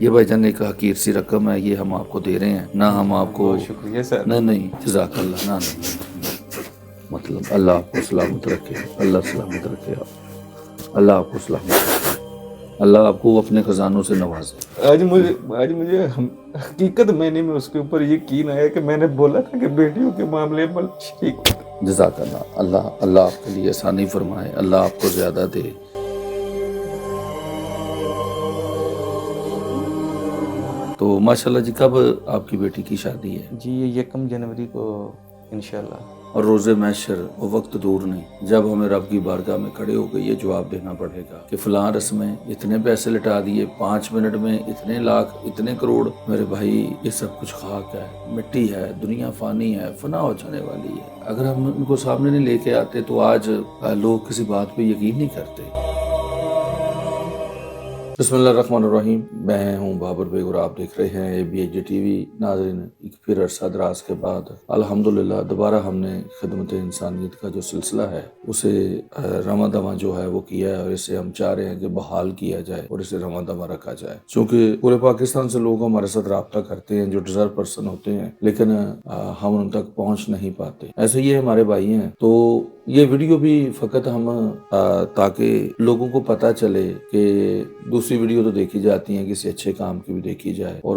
یہ بھائی جان ایک حقیر سی رقم ہے، یہ ہم آپ کو دے رہے ہیں نہ، ہم آپ کو بہت شکریہ سر۔ نہیں جزاک اللہ، نہ مطلب اللہ آپ کو سلامت رکھے، اللہ سلامت رکھے، آپ اللہ آپ کو سلامت رکھے، اللہ آپ کو اپنے خزانوں سے نوازے۔ آج مجھے حقیقت میں اس کے اوپر یقین آیا کہ میں نے بولا تھا کہ بیٹیوں کے معاملے میں شریک۔ جزاک اللہ، اللہ آپ کے لیے آسانی فرمائے، اللہ آپ کو زیادہ دے۔ تو ماشاءاللہ جی، کب آپ کی بیٹی کی شادی ہے؟ جی یہ 1 جنوری کو انشاءاللہ۔ اور روز محشر وہ وقت دور نہیں جب ہمیں رب کی بارگاہ میں کھڑے ہو کے یہ جواب دینا پڑے گا کہ فلاں رسمیں اتنے پیسے لٹا دیے، 5 منٹ میں اتنے لاکھ، اتنے کروڑ۔ میرے بھائی یہ سب کچھ خاک ہے، مٹی ہے، دنیا فانی ہے، فنا ہو جانے والی ہے۔ اگر ہم ان کو سامنے نہیں لے کے آتے تو آج لوگ کسی بات پہ یقین نہیں کرتے۔ بسم اللہ الرحمن الرحیم، میں ہوں بابر بیگ اور آپ دیکھ رہے ہیں ABHJ TV۔ ناظرین، ایک پھر عرصہ دراز کے بعد الحمدللہ دوبارہ ہم نے خدمت انسانیت کا جو سلسلہ ہے اسے رواں دواں جو ہے وہ کیا ہے، اور اسے ہم چاہ رہے ہیں کہ بحال کیا جائے اور اسے رواں دواں رکھا جائے، چونکہ پورے پاکستان سے لوگ ہمارے ساتھ رابطہ کرتے ہیں جو ڈیزرو پرسن ہوتے ہیں، لیکن ہم ان تک پہنچ نہیں پاتے۔ ایسے یہ ہمارے بھائی ہیں، تو یہ ویڈیو بھی فقط ہم تاکہ لوگوں کو پتہ چلے کہ دوسری ویڈیو تو دیکھی جاتی ہیں، کسی اچھے کام کی بھی دیکھی جائے، اور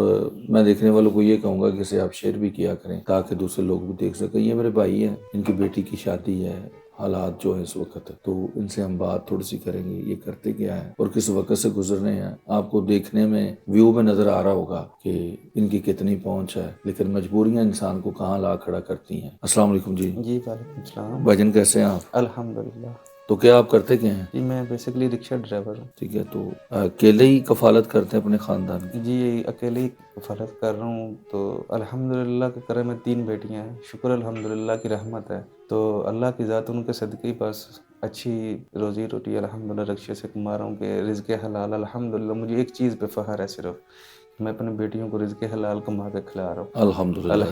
میں دیکھنے والوں کو یہ کہوں گا کہ اسے آپ شیئر بھی کیا کریں تاکہ دوسرے لوگ بھی دیکھ سکیں۔ یہ میرے بھائی ہیں، ان کی بیٹی کی شادی ہے، حالات جو ہیں اس وقت، تو ان سے ہم بات تھوڑی سی کریں گے، یہ کرتے کیا ہیں اور کس وقت سے گزر رہے ہیں۔ آپ کو دیکھنے میں ویو میں نظر آ رہا ہوگا کہ ان کی کتنی پہنچ ہے، لیکن مجبوریاں انسان کو کہاں لا کھڑا کرتی ہیں۔ السلام علیکم جی۔ جی وعلیکم السلام۔ بھائی جان کیسے ہیں آپ؟ الحمدللہ۔ تو کیا آپ کرتے کیا ہیں؟ جی میں بیسیکلی رکشہ ڈرائیور ہوں۔ ٹھیک ہے، تو اکیلے ہی کفالت کرتے ہیں اپنے خاندان کی؟ جی اکیلے ہی کفالت کر رہا ہوں، تو الحمدللہ کے کرم میں 3 بیٹیاں ہیں، شکر الحمدللہ کی رحمت ہے، تو اللہ کی ذات ان کے صدقے بس اچھی روزی روٹی الحمدللہ رکشے سے کما رہا ہوں کہ رزق حلال۔ الحمدللہ مجھے ایک چیز پہ فخر ہے، صرف میں اپنے بیٹیوں کو رزق حلال کما کے کھلا رہا ہوں۔ الحمدللہ،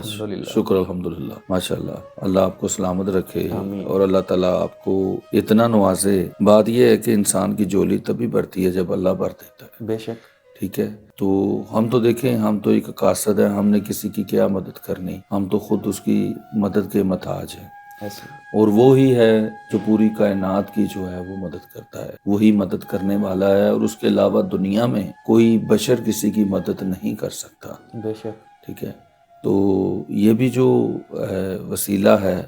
شکر الحمدللہ، ماشاءاللہ، اللہ آپ کو سلامت رکھے آمین۔ اور اللہ تعالیٰ آپ کو اتنا نوازے۔ بات یہ ہے کہ انسان کی جولی تبھی بڑھتی ہے جب اللہ بھر دیتا ہے۔ بے شک۔ ٹھیک ہے، تو ہم تو دیکھیں، ہم تو ایک قاصد ہیں، ہم نے کسی کی کیا مدد کرنی، ہم تو خود اس کی مدد کے محتاج ہیں، اور وہی ہے جو پوری کائنات کی جو ہے وہ مدد کرتا ہے، وہی مدد کرنے والا ہے، اور اس کے علاوہ دنیا میں کوئی بشر کسی کی مدد نہیں کر سکتا۔ بے شک۔ ٹھیک ہے، تو یہ بھی جو وسیلہ ہے،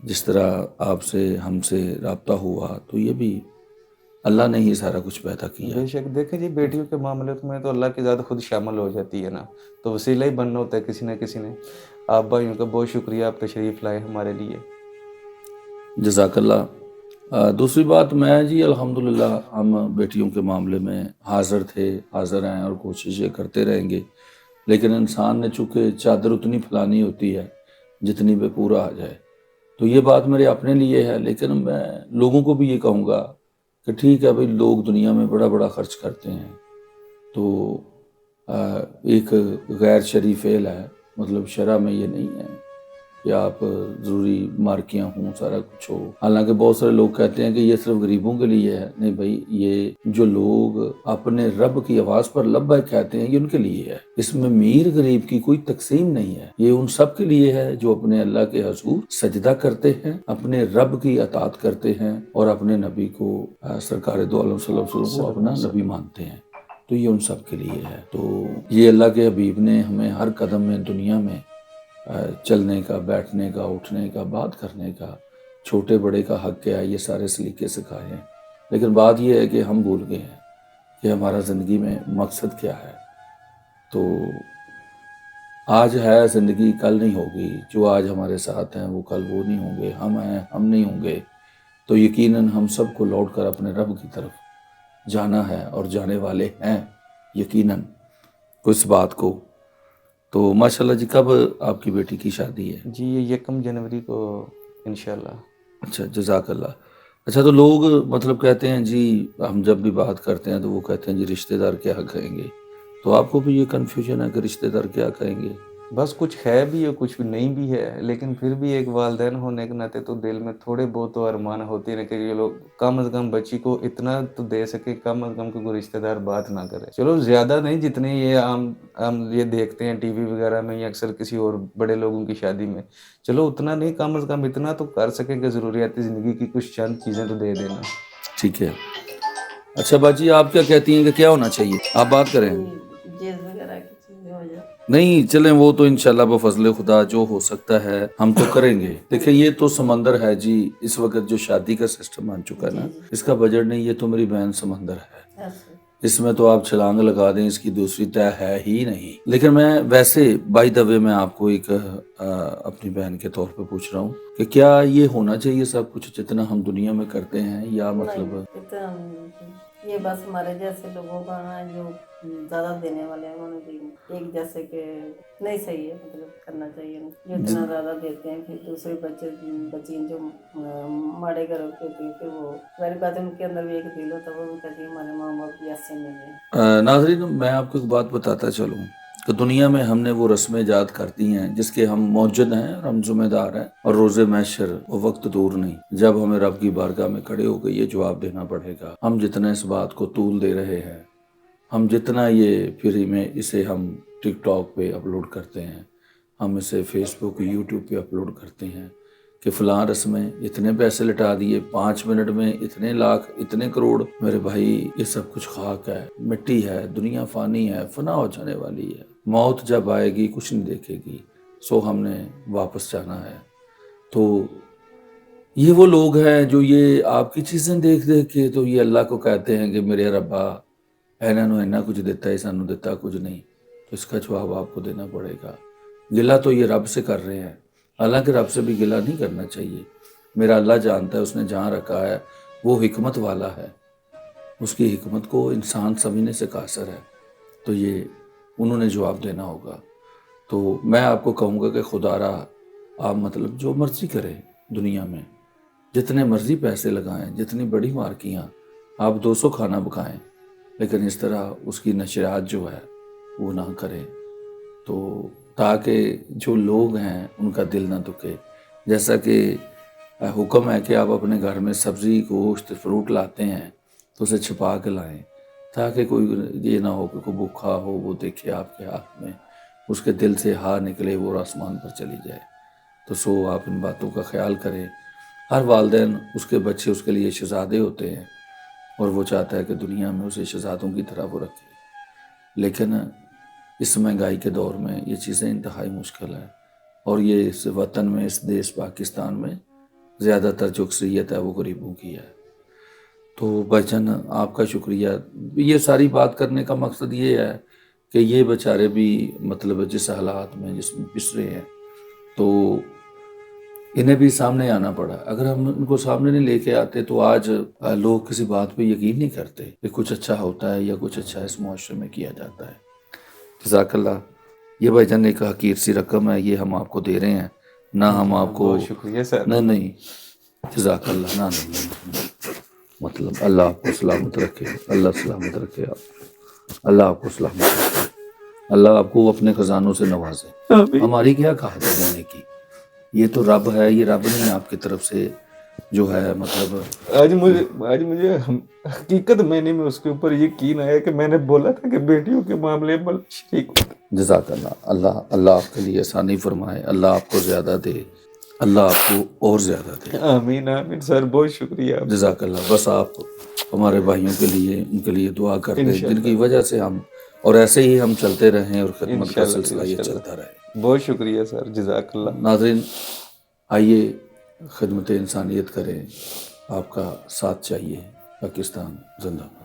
جس طرح آپ سے ہم سے رابطہ ہوا، تو یہ بھی اللہ نے ہی سارا کچھ پیدا کیا۔ بے شک، دیکھیں جی بیٹیوں کے معاملے میں تو اللہ کی ذات خود شامل ہو جاتی ہے نا، تو وسیلہ ہی بننا ہوتا ہے کسی نہ کسی نے۔ آپ بھائیوں کا بہت شکریہ، آپ تشریف لائے ہمارے لیے۔ جزاک اللہ۔ دوسری بات میں جی الحمدللہ ہم بیٹیوں کے معاملے میں حاضر تھے، حاضر ہیں، اور کوششیں کرتے رہیں گے، لیکن انسان نے چونکہ چادر اتنی پھیلانی ہوتی ہے جتنی پہ پورا آ جائے، تو یہ بات میرے اپنے لیے ہے، لیکن میں لوگوں کو بھی یہ کہوں گا کہ ٹھیک ہے بھائی، لوگ دنیا میں بڑا بڑا خرچ کرتے ہیں، تو ایک غیر شرعی فعل ہے، مطلب شرع میں یہ نہیں ہے کہ آپ ضروری مارکیاں ہوں، سارا کچھ ہو۔ حالانکہ بہت سارے لوگ کہتے ہیں کہ یہ صرف غریبوں کے لیے ہے، نہیں بھائی، یہ جو لوگ اپنے رب کی آواز پر لبیک کہتے ہیں یہ ان کے لیے ہے، اس میں امیر غریب کی کوئی تقسیم نہیں ہے، یہ ان سب کے لیے ہے جو اپنے اللہ کے حضور سجدہ کرتے ہیں، اپنے رب کی اطاعت کرتے ہیں، اور اپنے نبی کو سرکار دو عالم صلی اللہ علیہ وسلم کو اپنا نبی مانتے ہیں، تو یہ ان سب کے لیے ہے۔ تو یہ اللہ کے حبیب نے ہمیں ہر قدم میں دنیا میں چلنے کا، بیٹھنے کا، اٹھنے کا، بات کرنے کا، چھوٹے بڑے کا حق کیا ہے، یہ سارے سلیقے سکھائے ہیں، لیکن بات یہ ہے کہ ہم بھول گئے ہیں کہ ہمارا زندگی میں مقصد کیا ہے۔ تو آج ہے زندگی، کل نہیں ہوگی، جو آج ہمارے ساتھ ہیں وہ کل وہ نہیں ہوں گے، ہم ہیں ہم نہیں ہوں گے، تو یقیناً ہم سب کو لوٹ کر اپنے رب کی طرف جانا ہے، اور جانے والے ہیں یقیناً اس بات کو۔ تو ماشاءاللہ جی، کب آپ کی بیٹی کی شادی ہے؟ جی یہ 1 جنوری کو انشاءاللہ۔ اچھا، جزاک اللہ۔ اچھا، تو لوگ مطلب کہتے ہیں جی، ہم جب بھی بات کرتے ہیں تو وہ کہتے ہیں جی رشتہ دار کیا کہیں گے، تو آپ کو بھی یہ کنفیوژن ہے کہ رشتہ دار کیا کہیں گے؟ بس کچھ ہے بھی اور کچھ نہیں بھی ہے، لیکن پھر بھی ایک والدین ہونے کے ناطے تو دل میں تھوڑے بہت تو ارمان ہوتے ہیں کہ یہ لوگ کم از کم بچی کو اتنا تو دے سکے، کم از کم کوئی رشتہ دار بات نہ کرے. چلو زیادہ نہیں، جتنے یہ عام یہ دیکھتے ہیں ٹی وی وغیرہ میں یا اکثر کسی اور بڑے لوگوں کی شادی میں، چلو اتنا نہیں، کم از کم اتنا تو کر سکیں کہ ضروریات زندگی کی کچھ چند چیزیں تو دے دینا. ٹھیک ہے. اچھا باجی، آپ کیا کہتی ہیں کہ کیا ہونا چاہیے؟ آپ بات کریں. جیز وغیرہ کی چیزیں ہو جائے. نہیں چلیں، وہ تو انشاءاللہ بفضل خدا جو ہو سکتا ہے ہم تو کریں گے. دیکھیں یہ تو سمندر ہے جی، اس وقت جو شادی کا سسٹم بن چکا ہے نا، اس کا بجٹ نہیں، یہ تو میری بہن سمندر ہے. اس میں تو آپ چھلانگ لگا دیں، اس کی دوسری تہ ہے ہی نہیں. لیکن میں ویسے بائی دا وے میں آپ کو ایک اپنی بہن کے طور پہ پوچھ رہا ہوں کہ کیا یہ ہونا چاہیے سب کچھ جتنا ہم دنیا میں کرتے ہیں، یا مطلب یہ بس ہمارے جیسے لوگوں کا نا جو زیادہ دینے والے ہیں انہوں نے ایک جیسے کہ نہیں صحیح ہے، مطلب کرنا چاہیے جو اتنا زیادہ دیتے ہیں. پھر دوسرے بچے جو ماڑے گھروں کے ہوتے ہیں، پھر وہ میری بات ان کے اندر بھی ایک دل ہوتا ہے، وہ کہتے ہیں ہمارے ماں باپ بھی ایسے نہیں ہیں. ناظرین میں آپ کو ایک بات بتاتا چلوں کہ دنیا میں ہم نے وہ رسم ایجاد کرتی ہیں جس کے ہم موجد ہیں اور ہم ذمہ دار ہیں، اور روز محشر وہ وقت دور نہیں جب ہمیں رب کی بارگاہ میں کھڑے ہو کے یہ جواب دینا پڑے گا. ہم جتنا اس بات کو طول دے رہے ہیں، ہم جتنا یہ فری میں اسے ہم ٹک ٹاک پہ اپلوڈ کرتے ہیں، ہم اسے فیس بک یوٹیوب پہ اپلوڈ کرتے ہیں کہ فلاں رسمیں اتنے پیسے لٹا دیے، 5 منٹ میں اتنے لاکھ اتنے کروڑ. میرے بھائی یہ سب کچھ خاک ہے، مٹی ہے، دنیا فانی ہے، فنا ہو جانے والی ہے. موت جب آئے گی کچھ نہیں دیکھے گی، سو ہم نے واپس جانا ہے. تو یہ وہ لوگ ہیں جو یہ آپ کی چیزیں دیکھ کے تو یہ اللہ کو کہتے ہیں کہ میرے ربا اینا کچھ دیتا ہے، سانو دیتا کچھ نہیں. تو اس کا جواب آپ کو دینا پڑے گا. گلہ تو یہ رب سے کر رہے ہیں، حالانکہ رب سے بھی گلہ نہیں کرنا چاہیے. میرا اللہ جانتا ہے، اس نے جہاں رکھا ہے وہ حکمت والا ہے، اس کی حکمت کو انسان سمجھنے سے قاصر ہے. تو یہ انہوں نے جواب دینا ہوگا. تو میں آپ کو کہوں گا کہ خدا را آپ مطلب جو مرضی کریں دنیا میں، جتنے مرضی پیسے لگائیں، جتنی بڑی مارکیاں، آپ 200 کھانا پکائیں، لیکن اس طرح اس کی نشریات جو ہے وہ نہ کریں، تو تاکہ جو لوگ ہیں ان کا دل نہ دکھے. جیسا کہ حکم ہے کہ آپ اپنے گھر میں سبزی، گوشت، فروٹ لاتے ہیں تو اسے چھپا کے لائیں، تاکہ کوئی یہ نہ ہو کہ کوئی بھوکا ہو وہ دیکھے آپ کے ہاتھ میں، اس کے دل سے ہاں نکلے وہ آسمان پر چلی جائے. تو سو آپ ان باتوں کا خیال کریں. ہر والدین اس کے بچے اس کے لیے شہزادے ہوتے ہیں، اور وہ چاہتا ہے کہ دنیا میں اسے شہزادوں کی طرح وہ رکھے. لیکن اس مہنگائی کے دور میں یہ چیزیں انتہائی مشکل ہے، اور یہ اس وطن میں، اس دیش پاکستان میں زیادہ تر جو اکثریت ہے وہ غریبوں کی ہے. تو بھائی جان آپ کا شکریہ. یہ ساری بات کرنے کا مقصد یہ ہے کہ یہ بیچارے بھی مطلب جس حالات میں جس میں پس رہے ہیں، تو انہیں بھی سامنے آنا پڑا. اگر ہم ان کو سامنے نہیں لے کے آتے تو آج لوگ کسی بات پہ یقین نہیں کرتے کہ کچھ اچھا ہوتا ہے یا کچھ اچھا اس معاشرے میں کیا جاتا ہے. جزاک اللہ. یہ بھائی جان ایک حقیر سی رقم ہے، یہ ہم آپ کو دے رہے ہیں، نہ ہم آپ کو. بہت شکریہ سر. نہیں جزاک اللہ. نہ نہیں، مطلب اللہ آپ کو سلامت رکھے، اللہ سلامت رکھے، اللہ آپ کو سلامت رکھے، اللہ آپ کو اپنے خزانوں سے نوازے. ہماری کیا کہت ہے دینے کی، یہ تو رب ہے، یہ رب نہیں آپ کی طرف سے جو ہے مطلب. آج مجھے حقیقت میں اس کے اوپر یقین آیا کہ میں نے بولا تھا کہ بیٹیوں کے معاملے میں شریک ہوتا. جزاک اللہ. اللہ آپ کے لیے آسانی فرمائے، اللہ آپ کو زیادہ دے، اللہ آپ کو اور زیادہ دے. آمین آمین سر، بہت شکریہ. جزاک اللہ. بس آپ ہمارے بھائیوں کے لیے، ان کے لیے دعا کرتے ہیں جن کی وجہ سے ہم، اور ایسے ہی ہم چلتے رہیں اور خدمت کا سلسلہ یہ چلتا رہے. بہت شکریہ سر، جزاک اللہ. ناظرین آئیے خدمت انسانیت کریں، آپ کا ساتھ چاہیے. پاکستان زندہ باد.